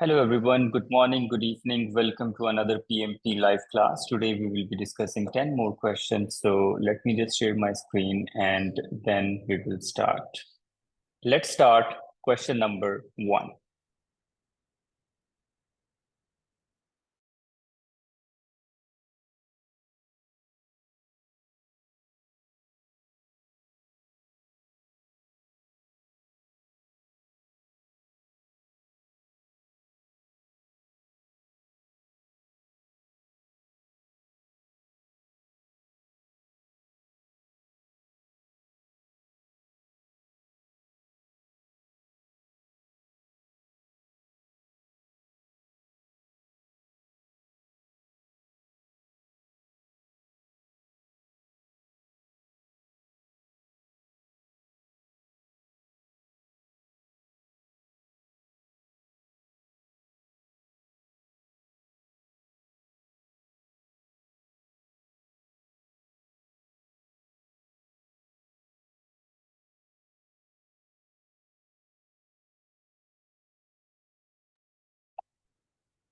Hello everyone, good morning, good evening. Welcome to another PMP live class. Today we will be discussing 10 more questions. So let me just share my screen and then we will start. Let's start question number 1.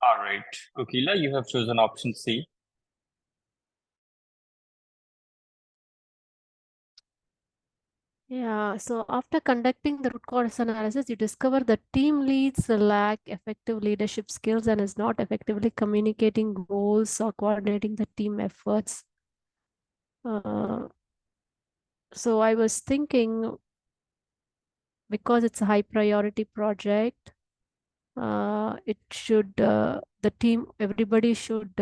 All right, Kokila, you have chosen option C. Yeah, so after conducting the root cause analysis, you discover the team leads lack effective leadership skills and is not effectively communicating goals or coordinating the team efforts. So I was thinking, because it's a high priority project, everybody should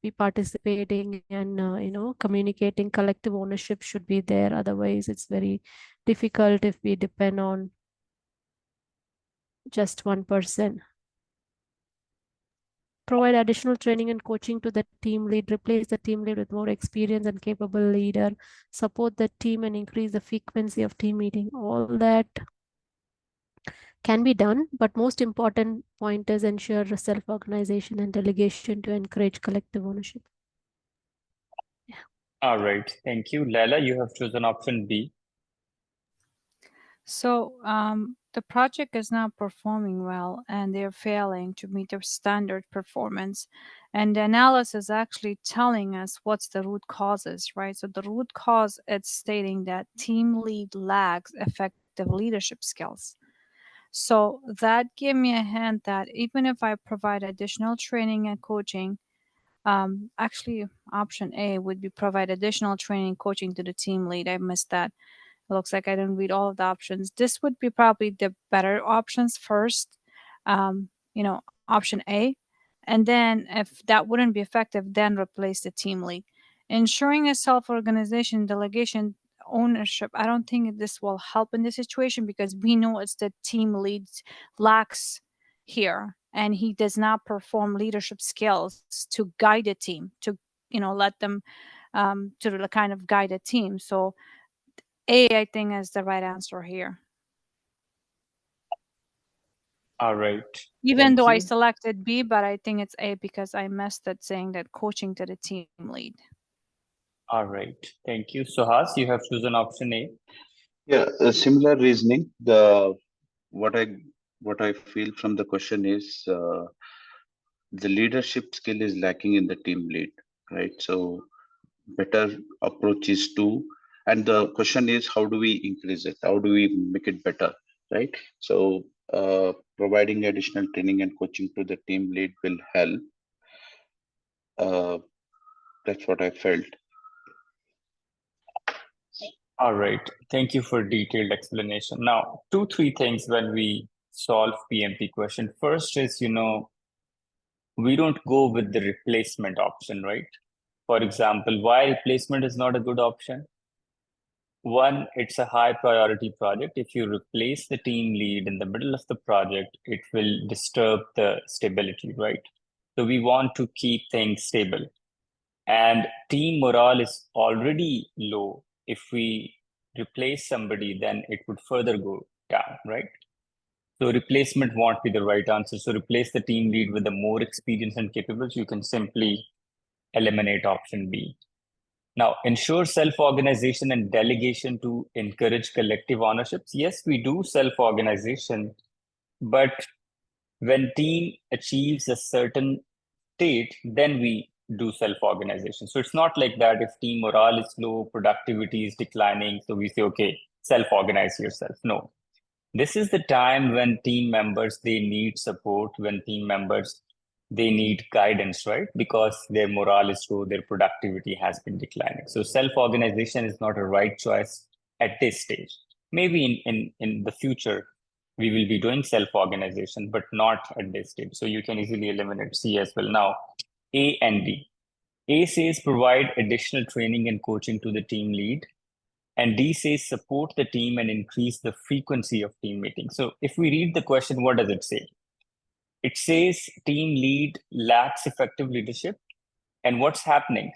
be participating and communicating. Collective ownership should be there. Otherwise, it's very difficult if we depend on just one person. Provide additional training and coaching to the team lead. Replace the team lead with more experienced and capable leader. Support the team and increase the frequency of team meeting. All that can be done, but most important point is ensure self-organization and delegation to encourage collective ownership. Yeah. All right, thank you. Laila, you have chosen option B. So the project is not performing well and they're failing to meet their standard performance. And the analysis is actually telling us what's the root causes, right? So the root cause, it's stating that team lead lacks effective leadership skills. So that gave me a hint that even if I provide additional training and coaching, actually option A would be provide additional training and coaching to the team lead. I missed that. It looks like I didn't read all of the options. This would be probably the better options first, option A. And then if that wouldn't be effective, then replace the team lead. Ensuring a self-organization, delegation, ownership, I don't think this will help in this situation because we know it's the team lead lacks here and he does not perform leadership skills to guide a team, to let them to kind of guide a team. So A, I think, is the right answer here. All right. Even though I you. selected B, but I think it's A because I missed it saying that coaching to the team lead. All right, thank you. Suhas, you have chosen option A. Yeah, a similar reasoning. What I what I feel from the question is the leadership skill is lacking in the team lead, right? So better approach is to, and the question is how do we increase it? How do we make it better, right? So providing additional training and coaching to the team lead will help. That's what I felt. All right, thank you for detailed explanation. Now, 3 things when we solve PMP question. First is, we don't go with the replacement option, right? For example, why replacement is not a good option? One, it's a high priority project. If you replace the team lead in the middle of the project, it will disturb the stability, right? So we want to keep things stable. And team morale is already low. If we replace somebody, then it would further go down, right? So replacement won't be the right answer. So replace the team lead with the more experience and capable. You can simply eliminate option B. Now, ensure self-organization and delegation to encourage collective ownerships. Yes, we do self-organization, but when team achieves a certain state, then we do self-organization. So it's not like that if team morale is low, productivity is declining, so we say, okay, self-organize yourself. No. This is the time when team members, they need support, when team members, they need guidance, right? Because their morale is low, their productivity has been declining. So self-organization is not a right choice at this stage. Maybe in the future, we will be doing self-organization, but not at this stage. So you can easily eliminate C as well. Now, A and D. A says provide additional training and coaching to the team lead. And D says support the team and increase the frequency of team meetings. So if we read the question, what does it say? It says team lead lacks effective leadership. And what's happening?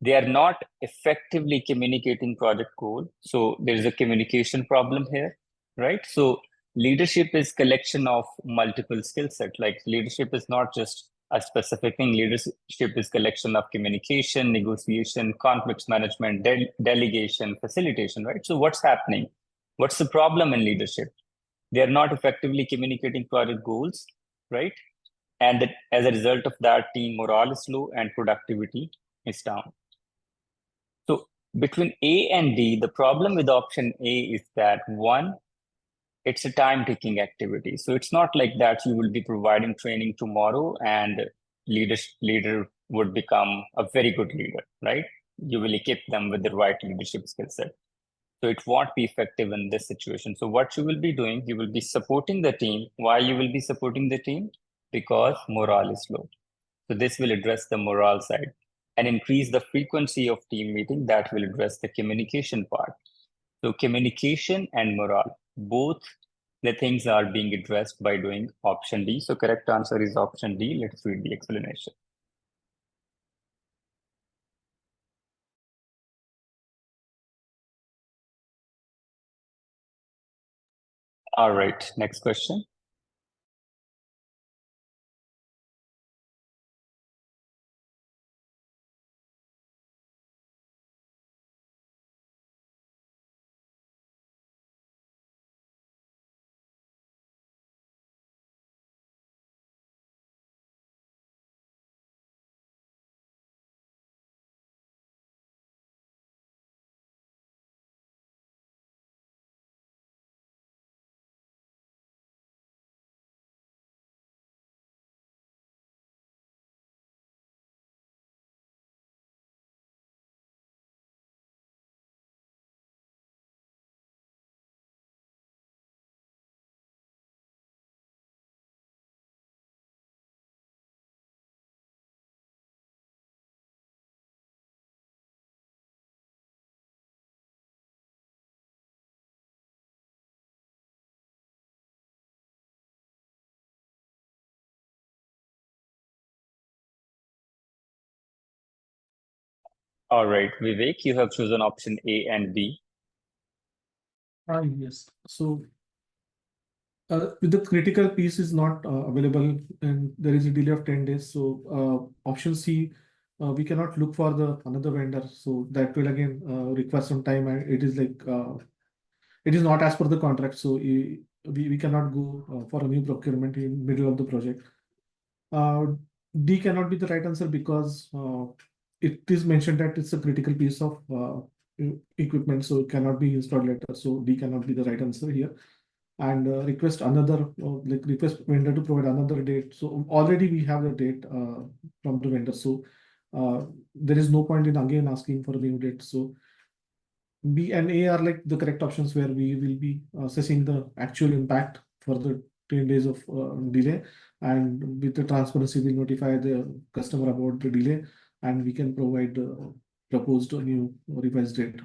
They are not effectively communicating project goal. So there's a communication problem here, right? So leadership is collection of multiple skill set. Like leadership is not just a specific thing. Leadership is collection of communication, negotiation, conflicts management, delegation, facilitation, right? So what's happening? What's the problem in leadership? They are not effectively communicating project goals, right? And that as a result of that, team morale is low and productivity is down. So between A and D, the problem with option A is that one, it's a time taking activity. So it's not like that you will be providing training tomorrow and leader would become a very good leader, right? You will equip them with the right leadership skill set. So it won't be effective in this situation. So what you will be doing, you will be supporting the team. Why you will be supporting the team? Because morale is low. So this will address the morale side and increase the frequency of team meeting. That will address the communication part. So communication and morale, both the things are being addressed by doing option D. So correct answer is option D. Let's read the explanation. All right, next question. All right, Vivek, you have chosen option A and B. Yes. So the critical piece is not available and there is a delay of 10 days. So option C, we cannot look for the another vendor. So that will again require some time and it is like it is not as per the contract. So we cannot go for a new procurement in middle of the project. Uh, D cannot be the right answer because it is mentioned that it's a critical piece of equipment, so it cannot be installed later. So D cannot be the right answer here. And request another, like request vendor to provide another date. So already we have the date from the vendor. So there is no point in again asking for a new date. So B and A are like the correct options where we will be assessing the actual impact for the 10 days of delay, and with the transparency we'll notify the customer about the delay and we can provide proposed new revised date.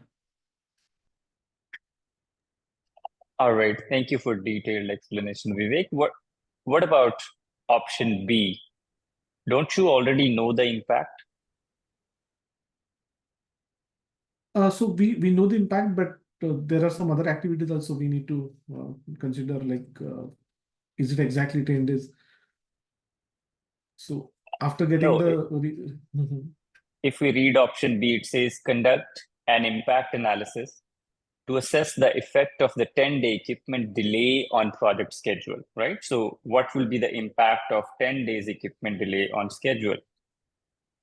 All right, thank you for detailed explanation, Vivek. What about option B? Don't you already know the impact? So we know the impact, but there are some other activities also we need to consider, like is it exactly 10 days? So after getting No, Mhm. if we read option B, it says conduct an impact analysis to assess the effect of the 10-day equipment delay on project schedule, right? So what will be the impact of 10 days equipment delay on schedule?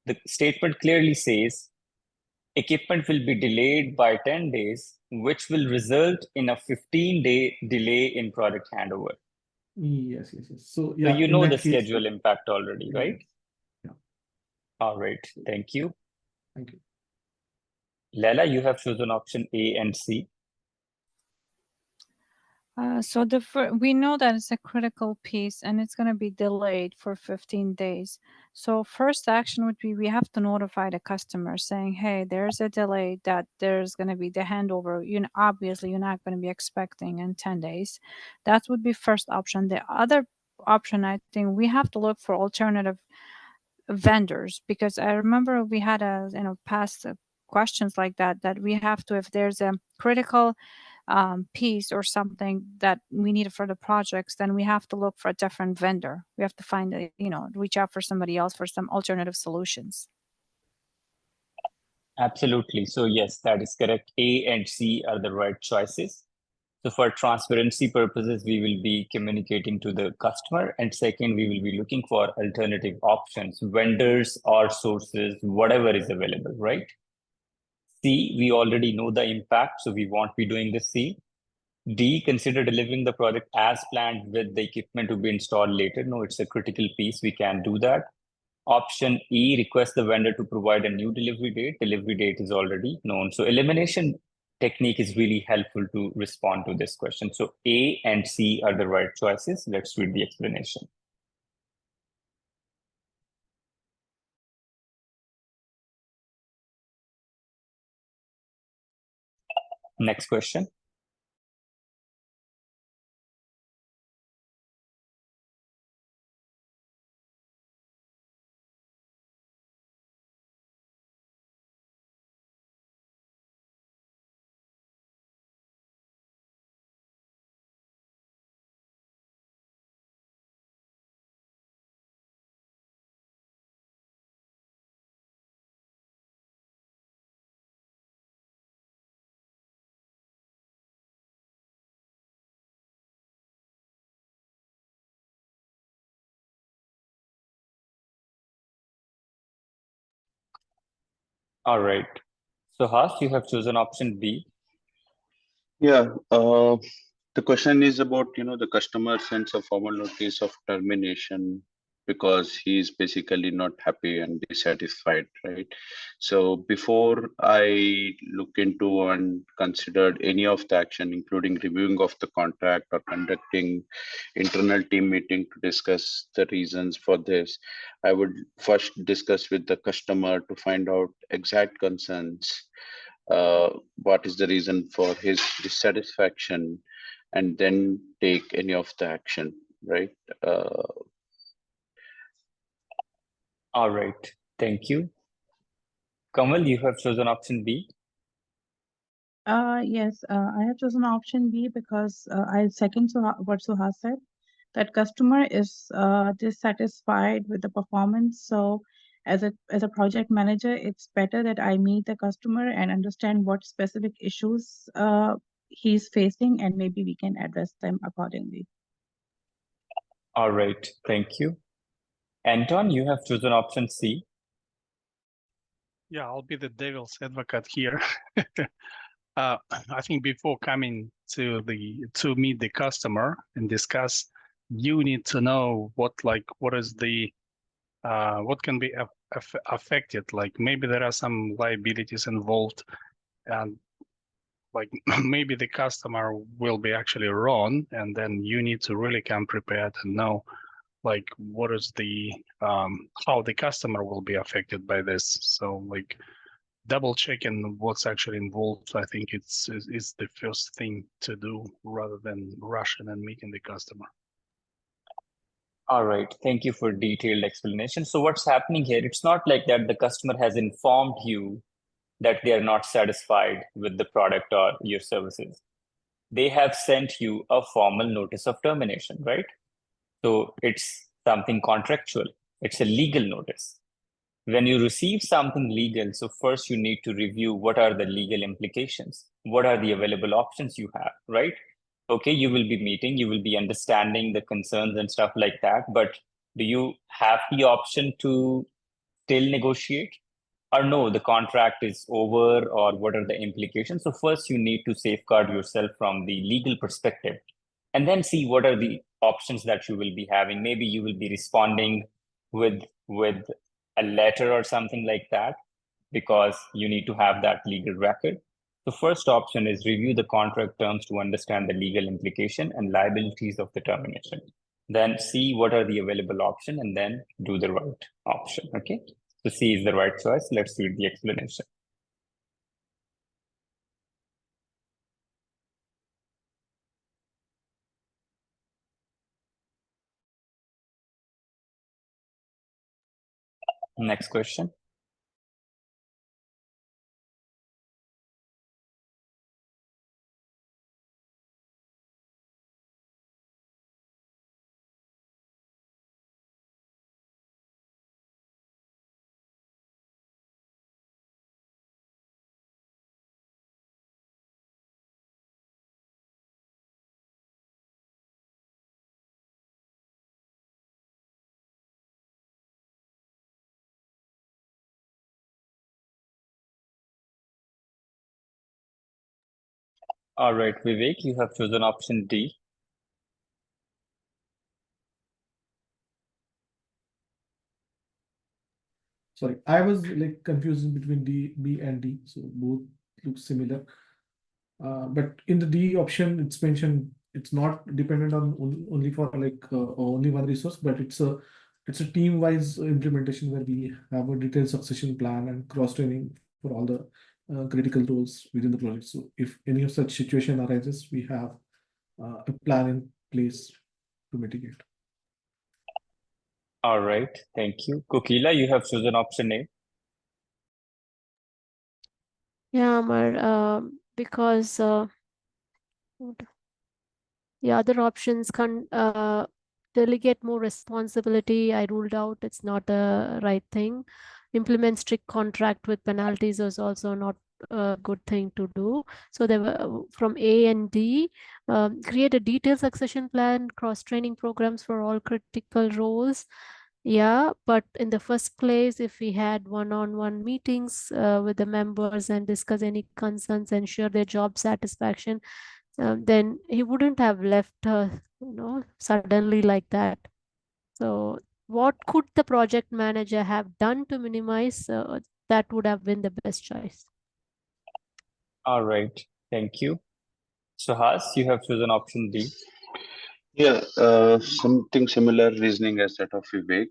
The statement clearly says equipment will be delayed by 10 days, which will result in a 15-day delay in project handover. Yes. So So yeah, you in know that the case, schedule impact already, right? Yeah. All right, thank you. Thank you. Leila, you have chosen option A and C. So we know that it's a critical piece and it's going to be delayed for 15 days. So first action would be we have to notify the customer saying, hey, there's a delay that there's going to be the handover. Obviously, you're not going to be expecting in 10 days. That would be first option. The other option, I think we have to look for alternative vendors, because I remember we had past questions like that we have to, if there's a critical piece or something that we need for the projects, then we have to look for a different vendor. We have to find reach out for somebody else for some alternative solutions. Absolutely. So yes, that is correct. A and C are the right choices. So for transparency purposes, we will be communicating to the customer. And second, we will be looking for alternative options, vendors or sources, whatever is available, right? C, we already know the impact, so we won't be doing the C. D, consider delivering the product as planned with the equipment to be installed later. No, it's a critical piece. We can do that. Option E, request the vendor to provide a new delivery date. Delivery date is already known. So elimination technique is really helpful to respond to this question. So A and C are the right choices. Let's read the explanation. Next question. All right. So Has, you have chosen option B. Yeah, the question is about, the customer sends a formal notice of termination because he is basically not happy and dissatisfied, right? So before I look into and considered any of the action, including reviewing of the contract or conducting internal team meeting to discuss the reasons for this, I would first discuss with the customer to find out exact concerns, what is the reason for his dissatisfaction, and then take any of the action, right? All right. Thank you. Kamal, you have chosen option B. Yes, I have chosen option B because I second what Suhas said, that customer is dissatisfied with the performance. So as a project manager, it's better that I meet the customer and understand what specific issues he's facing, and maybe we can address them accordingly. All right. Thank you. Anton, you have chosen option C. Yeah, I'll be the devil's advocate here. I think before coming to meet the customer and discuss, you need to know what is the what can be affected. Like maybe there are some liabilities involved, and like maybe the customer will be actually wrong, and then you need to really come prepared and know like what is the how the customer will be affected by this. So like double checking what's actually involved, I think it's the first thing to do rather than rushing and meeting the customer. All right. Thank you for detailed explanation. So what's happening here? It's not like that the customer has informed you that they are not satisfied with the product or your services. They have sent you a formal notice of termination, right? So it's something contractual. It's a legal notice. when you receive something legal, so first you need to review what are the legal implications, what are the available options you have, right? Okay, you will be meeting, you will be understanding the concerns and stuff like that, but do you have the option to still negotiate? Or no, the contract is over, or what are the implications? So first you need to safeguard yourself from the legal perspective, and then see what are the options that you will be having. Maybe you will be responding with a letter or something like that, because you need to have that legal record. The first option is review the contract terms to understand the legal implication and liabilities of the termination. Then see what are the available options and then do the right option. Okay. So C is the right choice. Let's read the explanation. Next question. All right, Vivek, you have chosen option D. Sorry, I was like confusing between B and D, so both look similar. But in the D option, it's mentioned it's not dependent on only for like only one resource, but it's a team-wise implementation where we have a detailed succession plan and cross-training for all the critical roles within the project. So if any of such situation arises, we have a plan in place to mitigate. All right, thank you. Kokila, you have chosen option A. Yeah, Amar, because the other options can delegate more responsibility. I ruled out it's not a right thing. Implement strict contract with penalties is also not a good thing to do. So they were from A and D, create a detailed succession plan, cross-training programs for all critical roles. Yeah, but in the first place, if we had one-on-one meetings with the members and discuss any concerns, ensure their job satisfaction, then he wouldn't have left suddenly like that. So what could the project manager have done to minimize that would have been the best choice. All right, thank you. Suhas, you have chosen option D. Yeah, something similar reasoning as that of Vivek.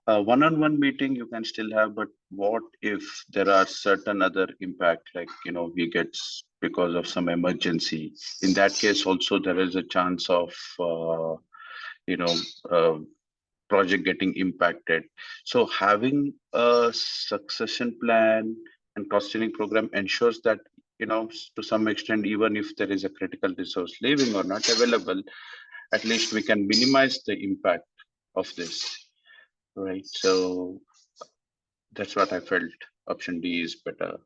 One-on-one meeting you can still have, but what if there are certain other impact, like we get because of some emergency? In that case, also there is a chance of you know uh, project getting impacted. So having a succession plan and cost saving program ensures that to some extent, even if there is a critical resource leaving or not available, at least we can minimize the impact of this, right? So that's what I felt. Option D is better.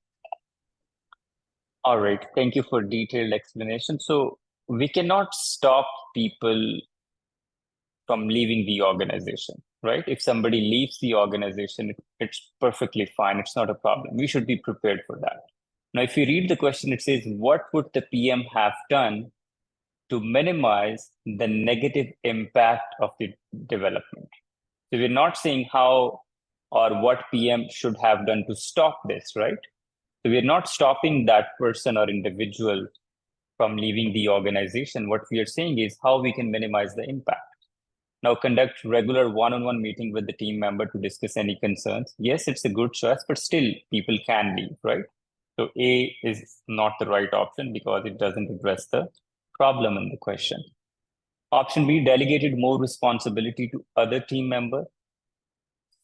All right, thank you for detailed explanation. So we cannot stop people from leaving the organization, right? If somebody leaves the organization, it's perfectly fine. It's not a problem. We should be prepared for that. Now, if you read the question, it says, what would the PM have done to minimize the negative impact of the development? So we're not saying how or what PM should have done to stop this, right? So we're not stopping that person or individual from leaving the organization. What we are saying is how we can minimize the impact. Now conduct regular one-on-one meeting with the team member to discuss any concerns. Yes, it's a good choice, but still people can leave, right? So A is not the right option because it doesn't address the problem in the question. Option B, delegated more responsibility to other team member.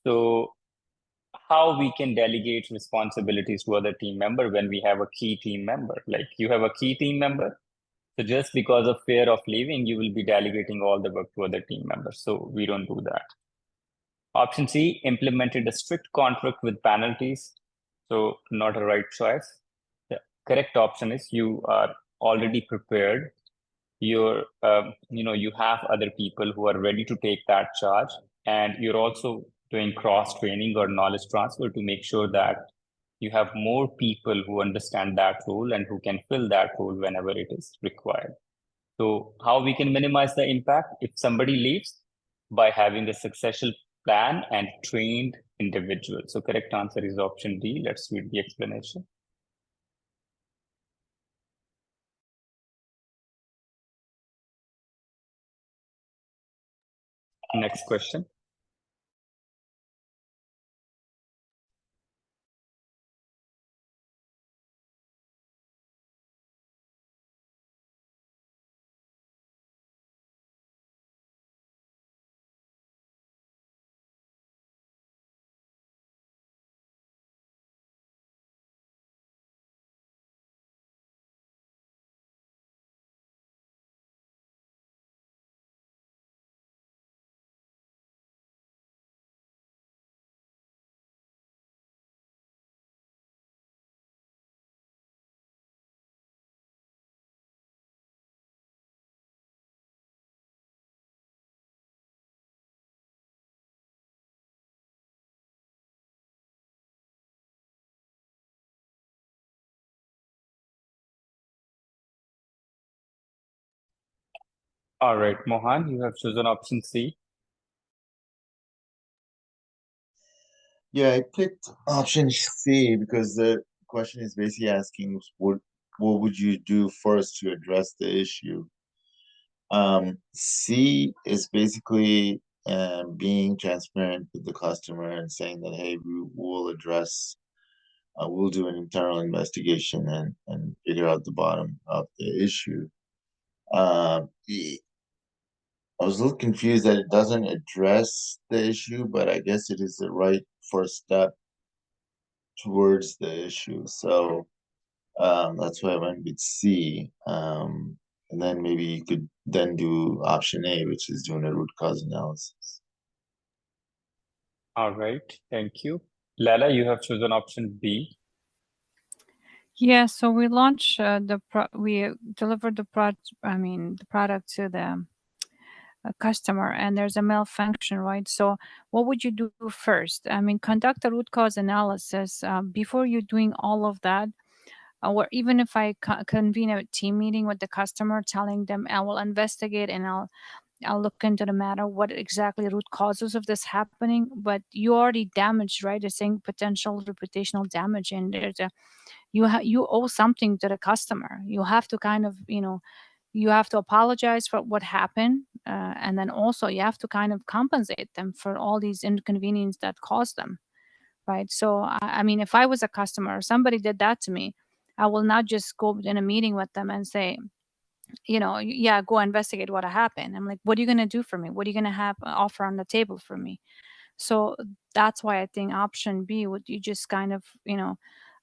So how we can delegate responsibilities to other team member when we have a key team member? Like you have a key team member, so just because of fear of leaving, you will be delegating all the work to other team members. So we don't do that. Option C, implemented a strict contract with penalties. So not a right choice. The correct option is you are already prepared. You have other people who are ready to take that charge, and you're also doing cross training or knowledge transfer to make sure that you have more people who understand that role and who can fill that role whenever it is required. So how we can minimize the impact if somebody leaves? By having a succession plan and trained individual. So correct answer is option D. Let's read the explanation. Next question. All right, Mohan, you have chosen option C. Yeah, I picked option C because the question is basically asking what would you do first to address the issue? C is basically being transparent with the customer and saying that, hey, we will address, we'll do an internal investigation and figure out the bottom of the issue. I was a little confused that it doesn't address the issue, but I guess it is the right first step towards the issue. So that's why I went with C. And then maybe you could then do option A, which is doing a root cause analysis. All right, thank you. Lala, you have chosen option B. Yeah, so we launched we delivered the product to the customer, and there's a malfunction, right? So what would you do first? I mean, conduct a root cause analysis before you're doing all of that. Or even if I convene a team meeting with the customer, telling them I will investigate and I'll look into the matter, what exactly root causes of this happening. But you already damaged, right? It's saying potential reputational damage, and there's a you owe something to the customer. You have to kind of you have to apologize for what happened, and then also you have to kind of compensate them for all these inconvenience that caused them, right? So I mean, if I was a customer or somebody did that to me, I will not just go in a meeting with them and say, yeah, go investigate what happened. I'm like, what are you going to do for me? What are you going to have offer on the table for me? So that's why I think option B would you just kind of,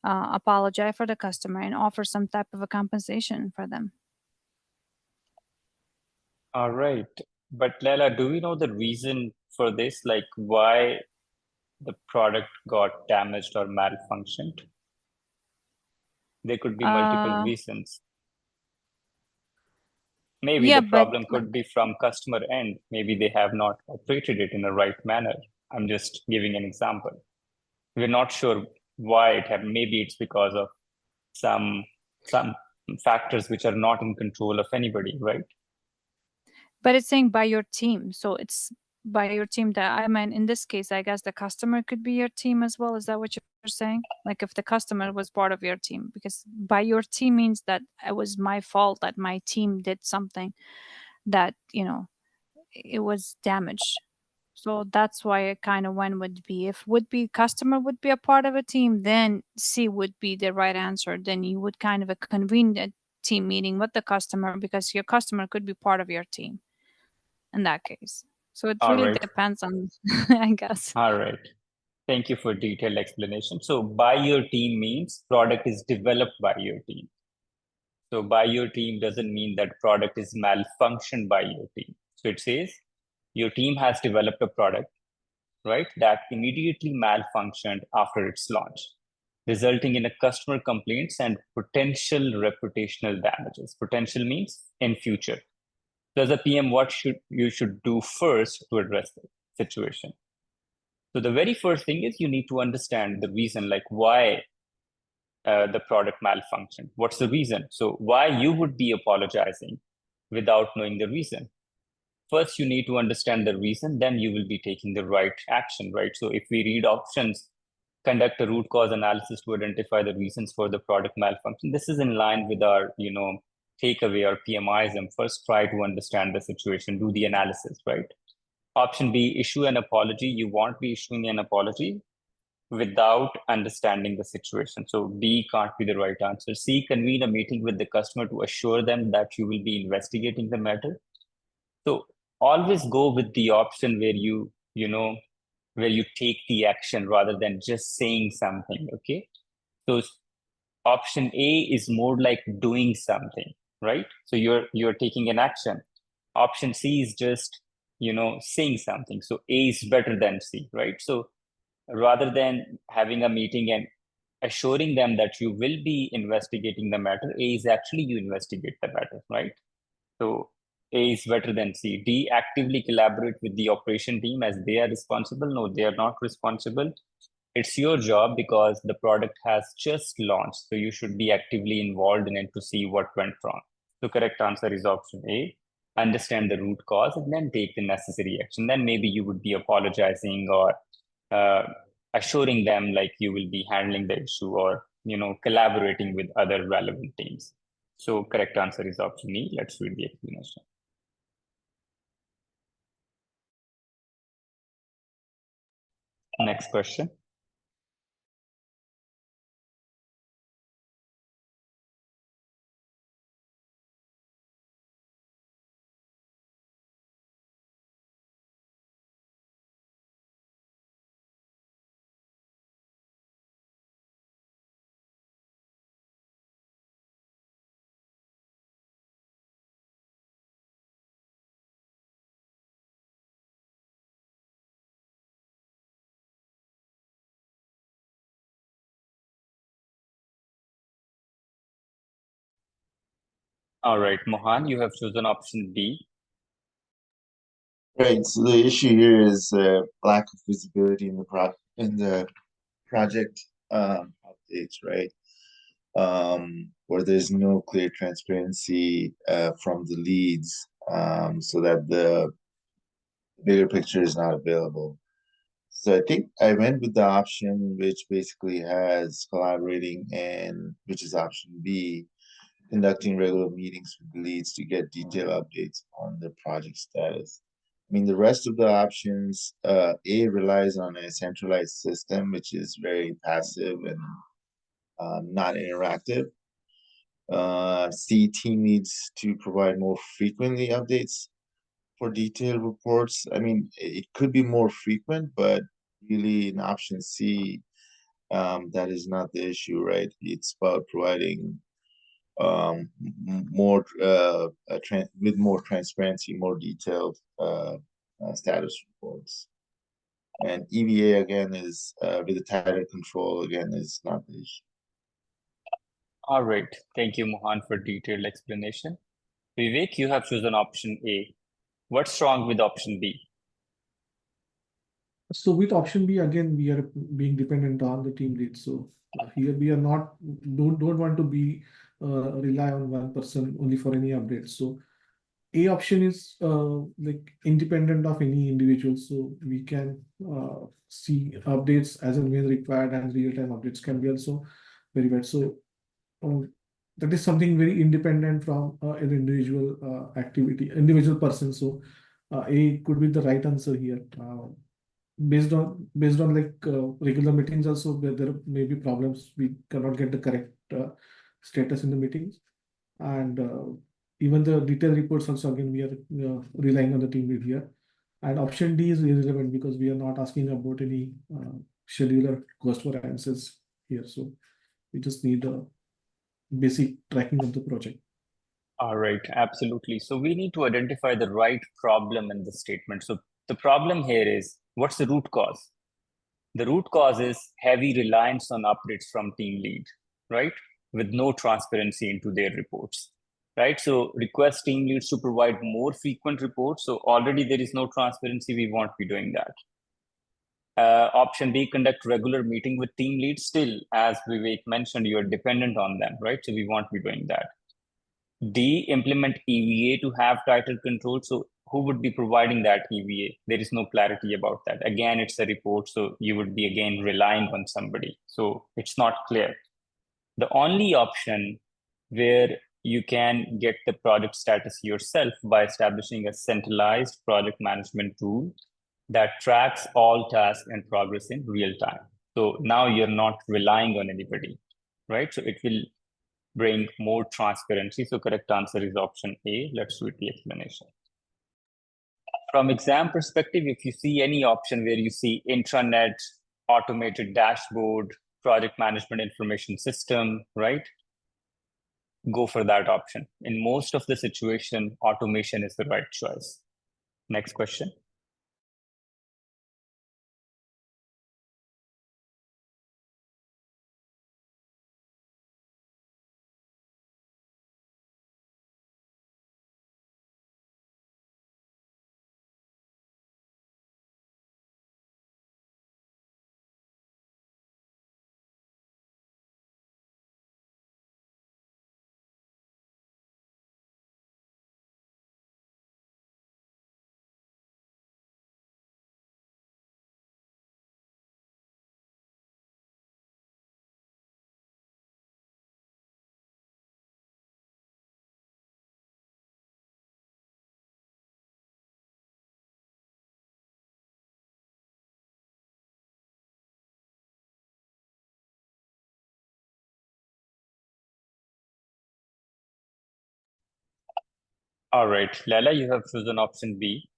apologize for the customer and offer some type of a compensation for them. All right. But Lala, do we know the reason for this? Like why the product got damaged or malfunctioned? There could be multiple reasons. Maybe Yeah, the but problem could be from customer end. Maybe they have not operated it in the right manner. I'm just giving an example. We're not sure why it happened. Maybe it's because of some factors which are not in control of anybody, right? But it's saying by your team. So it's by your team that I mean, in this case, I guess the customer could be your team as well. Is that what you're saying? Like if the customer was part of your team, because by your team means that it was my fault that my team did something that, it was damaged. So that's why I kind of went would be. If would be customer would be a part of a team, then C would be the right answer. Then you would kind of convene a team meeting with the customer because your customer could be part of your team in that case. So it All really right. depends on, I guess. All right. Thank you for detailed explanation. So by your team means product is developed by your team. So by your team doesn't mean that product is malfunctioned by your team. So it says your team has developed a product. right, that immediately malfunctioned after its launch, resulting in a customer complaints and potential reputational damages. Potential means in future. So as a PM, what you should do first to address the situation? So the very first thing is you need to understand the reason, like why the product malfunctioned. What's the reason? So why you would be apologizing without knowing the reason? First, you need to understand the reason, then you will be taking the right action, right? So if we read options, conduct a root cause analysis to identify the reasons for the product malfunction. This is in line with our, takeaway or PMIism. First, try to understand the situation, do the analysis, right? Option B, issue an apology. You won't be issuing an apology without understanding the situation. So B can't be the right answer. C, convene a meeting with the customer to assure them that you will be investigating the matter. So always go with the option where where you take the action rather than just saying something, okay? So option A is more like doing something, right? So you're taking an action. Option C is just, saying something. So A is better than C, right? So rather than having a meeting and assuring them that you will be investigating the matter, A is actually you investigate the matter, right? So A is better than C. D, actively collaborate with the operation team as they are responsible. No, they are not responsible. It's your job because the product has just launched. So you should be actively involved in it to see what went wrong. The correct answer is option A. Understand the root cause and then take the necessary action. Then maybe you would be apologizing or assuring them like you will be handling the issue or, collaborating with other relevant teams. So correct answer is option E. Let's read the explanation. Next question. All right, Mohan, you have chosen option B. Right. So the issue here is lack of visibility in the project updates, right? Where there's no clear transparency from the leads, so that the bigger picture is not available. So I think I went with the option which basically has collaborating, and which is option B, conducting regular meetings with the leads to get detailed updates on the project status. I mean, the rest of the options, A relies on a centralized system, which is very passive and not interactive. C, team needs to provide more frequently updates for detailed reports. I mean, it could be more frequent, but really in option C, that is not the issue, right? It's about providing more with more transparency, more detailed status reports. And EVA again is with a tighter control again is not the issue. All right. Thank you, Mohan, for detailed explanation. Vivek, you have chosen option A. What's wrong with option B? So with option B, again, we are being dependent on the team lead. So here we are not don't want to be rely on one person only for any updates. So A option is like independent of any individual. So we can see updates as and when required, and real-time updates can be also verified. So that is something very independent from an individual individual person. So A could be the right answer here. Based on like regular meetings also, where there may be problems, we cannot get the correct status in the meetings, and even the detailed reports also, again, we are relying on the team lead here. And option D is irrelevant because we are not asking about any scheduler cost variances here, so we just need a basic tracking of the project. All right, absolutely. So we need to identify the right problem in the statement. So the problem here is What's the root cause? The root cause is heavy reliance on updates from team lead, right? With no transparency into their reports, right? So request team leads to provide more frequent reports. So already there is no transparency. We won't be doing that. Option B, conduct regular meeting with team leads. Still, as Vivek mentioned, you're dependent on them, right? So we won't be doing that. D, implement EVA to have tighter control. So who would be providing that EVA? There is no clarity about that. Again, it's a report, so you would be again relying on somebody. So it's not clear. The only option where you can get the project status yourself by establishing a centralized project management tool that tracks all tasks and progress in real time. So now you're not relying on anybody, right? So it will bring more transparency. So correct answer is option A. Let's read the explanation. From exam perspective, if you see any option where you see intranet, automated dashboard, project management information system, right? Go for that option. In most of the situation, automation is the right choice. Next question. All right, Lala, you have chosen option B.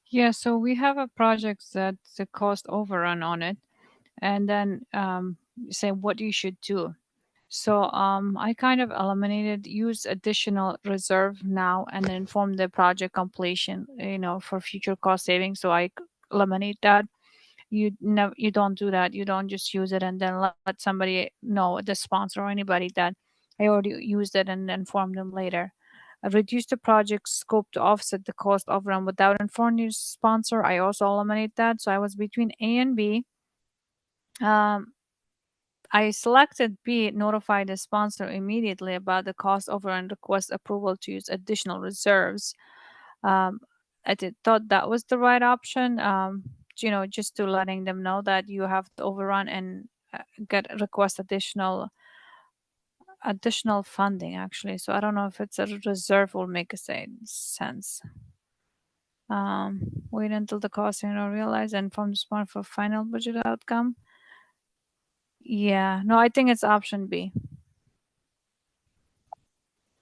Yeah, so we have a project that's the cost overrun on it, and then say what you should do. So I kind of eliminated use additional reserve now and then inform the project completion, for future cost savings. So I eliminate that. You don't do that. You don't just use it and then let somebody know, the sponsor or anybody, that I already used it, and then inform them later. Reduce the project scope to offset the cost overrun without informing your sponsor. I also eliminate that. So I was between A and B. I selected B, notify the sponsor immediately about the cost overrun, request approval to use additional reserves. Thought that was the right option. Just to letting them know that you have to overrun and request additional funding, actually. So I don't know if it's a reserve will make sense. Wait until the cost realize and inform the sponsor for final budget outcome. Yeah, no, I think it's option B.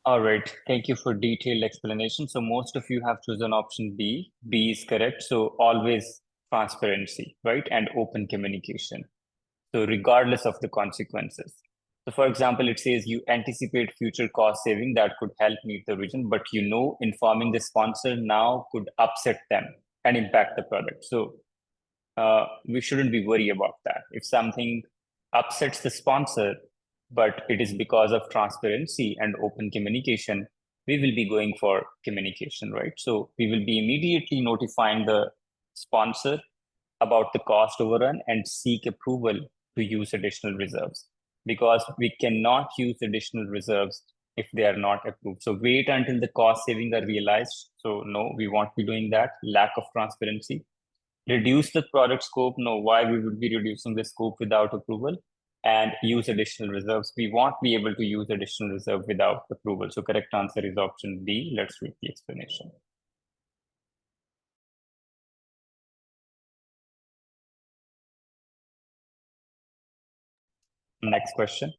All right, thank you for detailed explanation. So most of you have chosen option B. B is correct. So always transparency, right? And open communication. So regardless of the consequences. So for example, it says you anticipate future cost saving that could help meet the vision, but informing the sponsor now could upset them and impact the product. So we shouldn't be worried about that. If something upsets the sponsor, but it is because of transparency and open communication, we will be going for communication, right? So we will be immediately notifying the sponsor about the cost overrun and seek approval to use additional reserves, because we cannot use additional reserves if they are not approved. So wait until the cost savings are realized. So no, we won't be doing that. Lack of transparency. Reduce the product scope. No, why we would be reducing the scope without approval? And use additional reserves. We won't be able to use additional reserve without approval. So correct answer is option D. Let's read the explanation. Next question.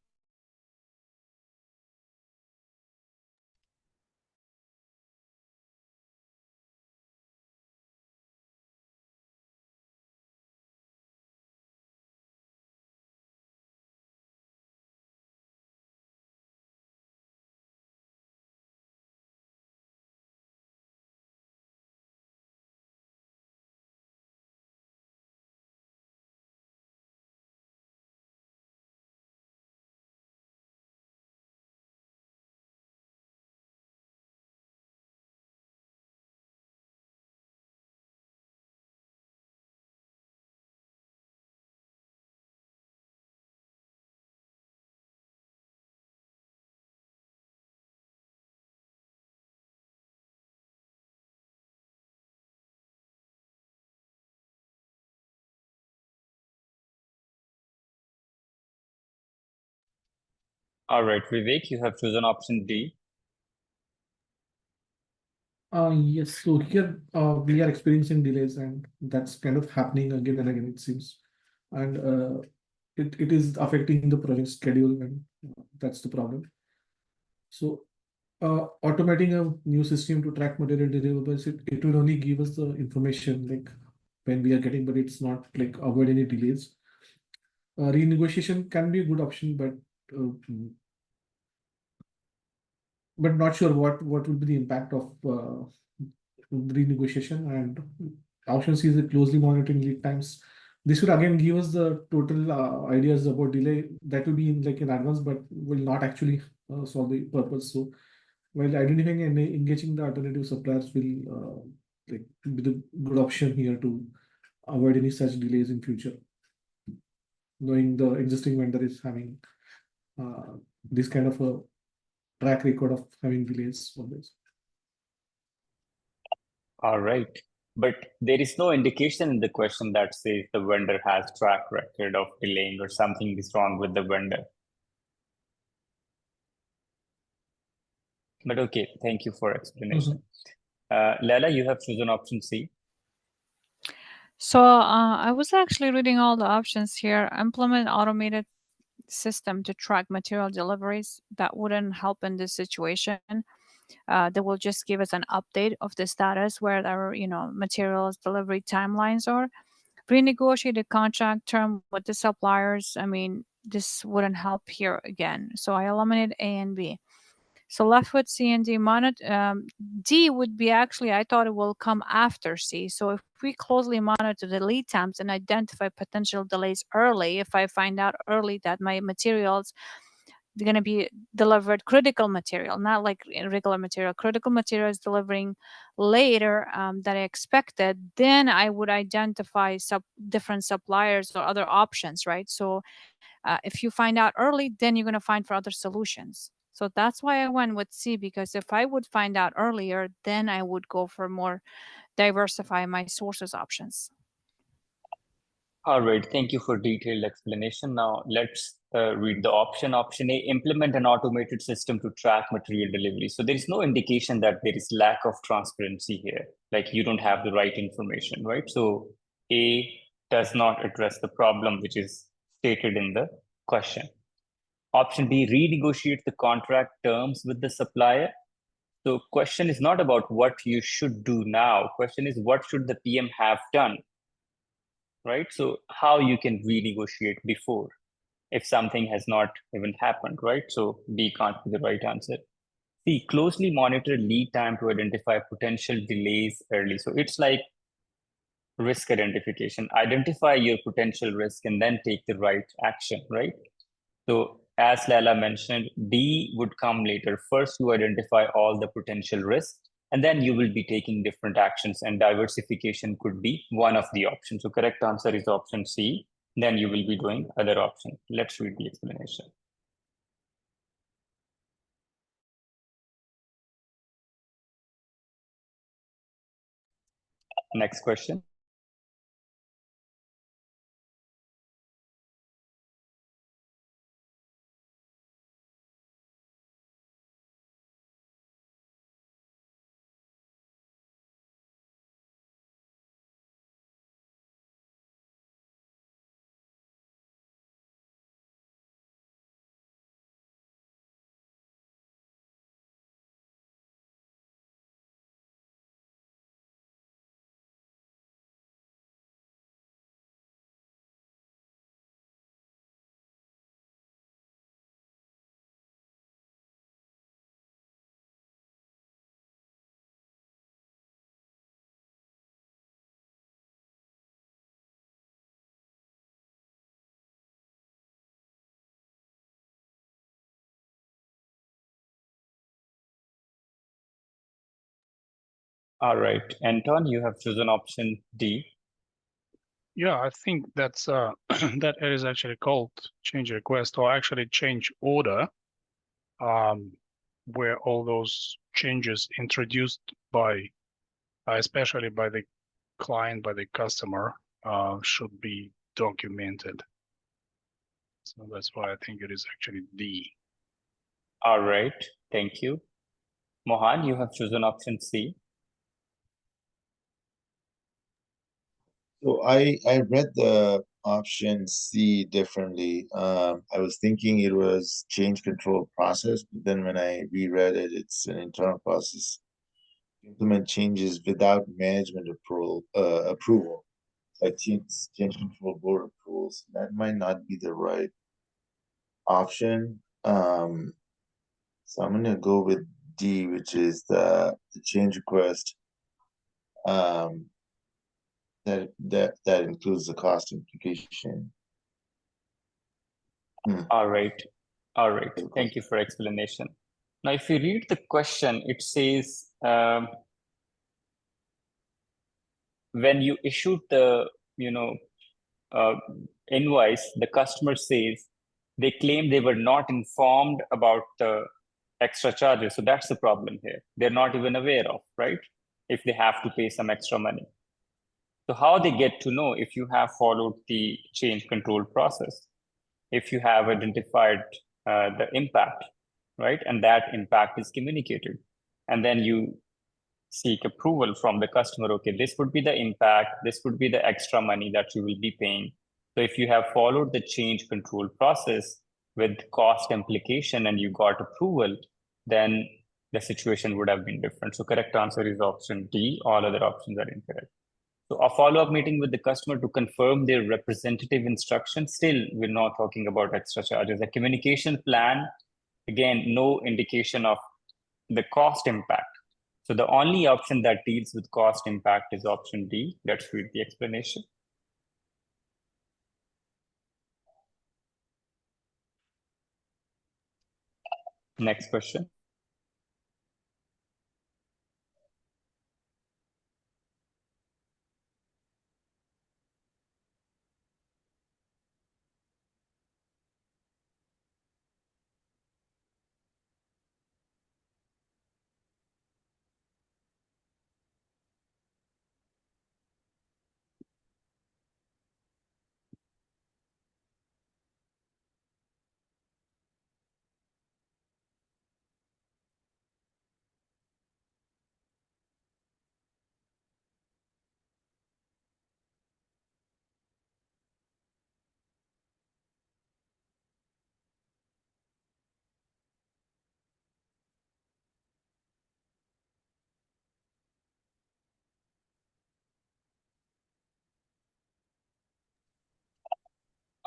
All right, Vivek, you have chosen option D. Yes, so here we are experiencing delays, and that's kind of happening again and again, it seems. And it is affecting the project schedule, and that's the problem. So automating a new system to track material deliverables, it will only give us the information like when we are getting, but it's not like avoid any delays. Renegotiation can be a good option, uh, but not sure what will be the impact of renegotiation. And option C is the closely monitoring lead times. This will again give us the total ideas about delay that will be in like in advance, but will not actually solve the purpose. So while identifying and engaging the alternative suppliers will like be the good option here to avoid any such delays in future, knowing the existing vendor is having this kind of a track record of having delays always. All right. But there is no indication in the question that says the vendor has track record of delaying or something is wrong with the vendor. But okay, thank you for explanation. Leila, you have chosen option C. So I was actually reading all the options here. Implement automated system to track material deliveries. That wouldn't help in this situation. They will just give us an update of the status where our materials delivery timelines are. Renegotiate the contract term with the suppliers. I mean, this wouldn't help here again. So I eliminate A and B. So left with C and D. D would be actually, I thought it will come after C. So if we closely monitor the lead times and identify potential delays early, if I find out early that my materials they're going to be delivered critical material, not like regular material. Critical material is delivering later than I expected. Then I would identify different suppliers or other options, right? So if you find out early, then you're going to find for other solutions. So that's why I went with C, because if I would find out earlier, then I would go for more diversify my sources options. All right, thank you for detailed explanation. Now let's read the option. Option A, implement an automated system to track material delivery. So there is no indication that there is lack of transparency here, like you don't have the right information, right? So A does not address the problem which is stated in the question. Option B, renegotiate the contract terms with the supplier. So question is not about what you should do now. Question is what should the PM have done, right? So how you can renegotiate before if something has not even happened, right? So B can't be the right answer. C, closely monitor lead time to identify potential delays early. So it's like risk identification. Identify your potential risk and then take the right action, right? So as Lala mentioned, D would come later. First, you identify all the potential risks, and then you will be taking different actions, and diversification could be one of the options. So correct answer is option C. Then you will be doing other option. Let's read the explanation. Next question. All right, Anton, you have chosen option D. Yeah, I think that's that is actually called change request or actually change order, where all those changes introduced by, especially by the client, by the customer, should be documented. So that's why I think it is actually D. All right, thank you. Mohan, you have chosen option C. So I read the option C differently. I was thinking it was change control process, but then when I reread it, it's an internal process to implement changes without management approval, like change control board approvals. That might not be the right option. So I'm gonna go with D, which is the change request. That includes the cost implication. All right. All right. Okay. Thank you for explanation. Now, if you read the question, it says when you issued the invoice, the customer says they claim they were not informed about the extra charges. So that's the problem here. They're not even aware of, right? If they have to pay some extra money. So how they get to know if you have followed the change control process, if you have identified the impact, right? And that impact is communicated. And then you seek approval from the customer. Okay, this would be the impact. This would be the extra money that you will be paying. So if you have followed the change control process with cost implication and you got approval, then the situation would have been different. So correct answer is option D. All other options are incorrect. So a follow-up meeting with the customer to confirm their representative instruction. Still, we're not talking about extra charges. A communication plan, again, no indication of the cost impact. So the only option that deals with cost impact is option D. Let's read the explanation. Next question.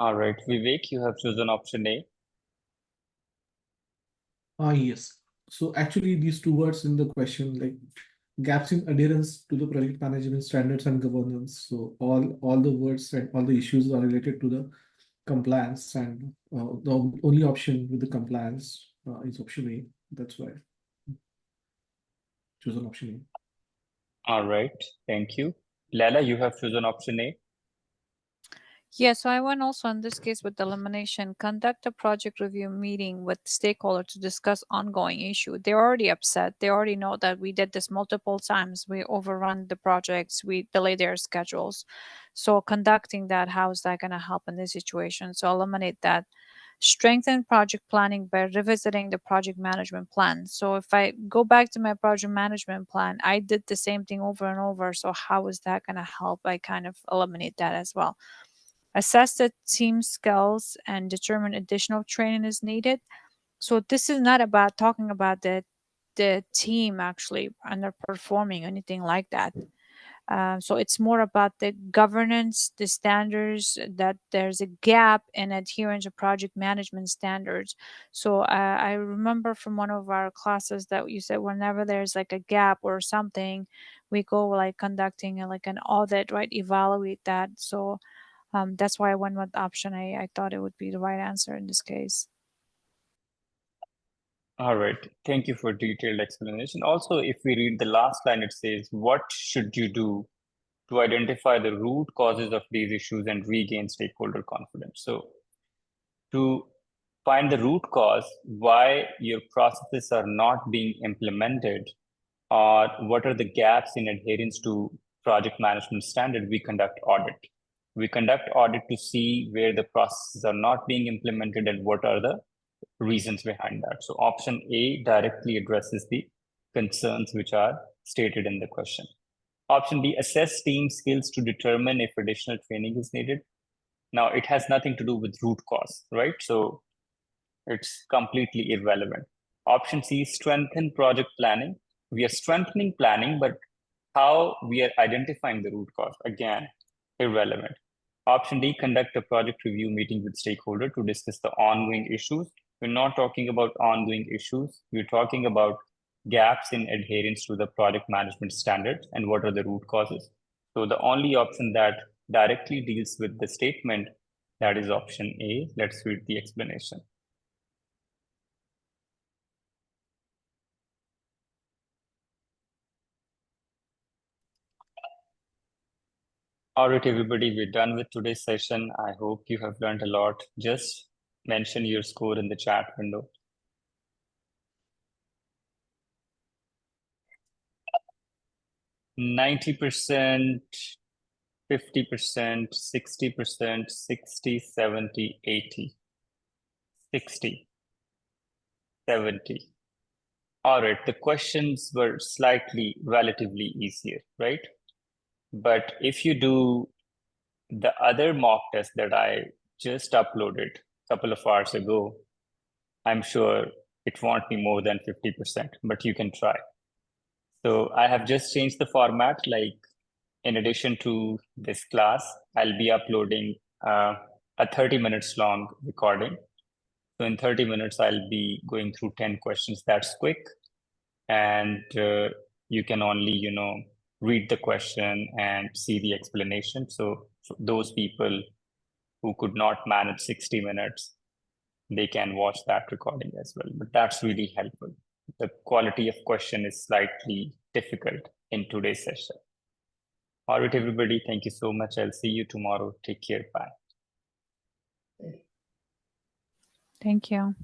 All right, Vivek, you have chosen option A. Yes. So actually, these two words in the question, like gaps in adherence to the project management standards and governance. So all the words and all the issues are related to the compliance, and the only option with the compliance is option A. That's why I chosen option All right, thank you. Lala, you have chosen option A. Yeah, so I went also in this case with elimination, conduct a project review meeting with stakeholders to discuss ongoing issue. They're already upset. They already know that we did this multiple times. We overrun the projects. We delay their schedules. So conducting that, how is that going to help in this situation? So eliminate that. Strengthen project planning by revisiting the project management plan. So if I go back to my project management plan, I did the same thing over and over. So how is that going to help? I kind of eliminate that as well. Assess the team skills and determine additional training is needed. So this is not about talking about the team actually underperforming, anything like that. So it's more about the governance, the standards, that there's a gap in adherence to project management standards. So I remember from one of our classes that you said whenever there's like a gap or something, we go like conducting like an audit, right? Evaluate that. So that's why I went with option A. I thought it would be the right answer in this case. All right, thank you for detailed explanation. Also, if we read the last line, it says, what should you do to identify the root causes of these issues and regain stakeholder confidence? So to find the root cause, why your processes are not being implemented, or what are the gaps in adherence to project management standard, we conduct audit. We conduct audit to see where the processes are not being implemented and what are the reasons behind that. So option A directly addresses the concerns which are stated in the question. Option B, assess team skills to determine if additional training is needed. Now, it has nothing to do with root cause, right? So it's completely irrelevant. Option C, strengthen project planning. We are strengthening planning, but how we are identifying the root cause, again, irrelevant. Option D, conduct a project review meeting with stakeholder to discuss the ongoing issues. We're not talking about ongoing issues. We're talking about gaps in adherence to the project management standards and what are the root causes. So the only option that directly deals with the statement, that is option A. Let's read the explanation. All right, everybody, we're done with today's session. I hope you have learned a lot. Just mention your score in the chat window. %, 50%, 60%, 60, 70, 80, 60, 70. All right, the questions were slightly relatively easier, right? But if you do the other mock test that I just uploaded a couple of hours ago, I'm sure it won't be more than 50%, but you can try. So I have just changed the format. Like, in addition to this class, I'll be uploading a 30 minutes long recording. So in 30 minutes, I'll be going through 10 questions. That's quick. And you can only, read the question and see the explanation. So for those people who could not manage 60 minutes, they can watch that recording as well. But that's really helpful. The quality of question is slightly difficult in today's session. All right, everybody, thank you so much. I'll see you tomorrow. Take care. Bye. Thank you.